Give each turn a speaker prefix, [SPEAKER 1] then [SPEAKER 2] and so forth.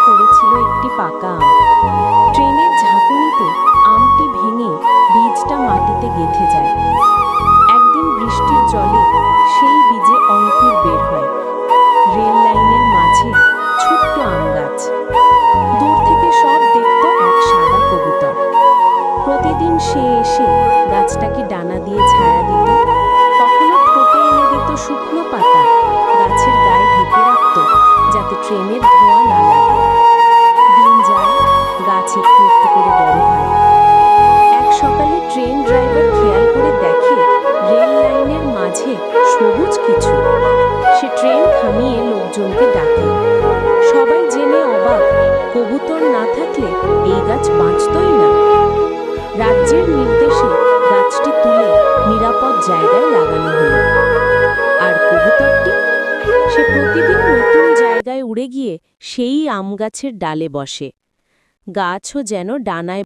[SPEAKER 1] পড়েছিল একটি পাকা আম। ট্রেনের ঝাঁকুনিতে আমটি ভেঙে বীজটা মাটিতে গেঁথে যায়। একদিন বৃষ্টির জলে সেই বীজে অঙ্কুর বের হয়। রেল লাইনের মাঝে ছোট্ট আম গাছ। দূর থেকে সব দেখত এক সাদা কবুতর। প্রতিদিন সে এসে গাছটাকে ডানা দিয়ে ছায়া দিত, কখনো ঠোঁটে এনে দিত শুকনো পাতা, গাছের গায়ে ঢেকে রাখত যাতে ট্রেনের ধোঁয়া না লাগে। দিন যায়, গাছ একটু একটু করে বড় হয়। এক সকালে ট্রেন ড্রাইভার খেয়াল করে দেখে রেল লাইনের মাঝে সবুজ কিছু। সে ট্রেন থামিয়ে লোকজনকে ডাকে। সবাই জেনে অবাক, কবুতর না থাকলে এই গাছ বাঁচতই না। রাজ্যের নির্দেশে গাছটি তুলে নিরাপদ জায়গায় লাগানো হলো। আর কবুতরটি, সে প্রতিদিন নতুন জায়গায় উড়ে গিয়ে সেই আম গাছের ডালে বসে। গাছও যেন ডানায়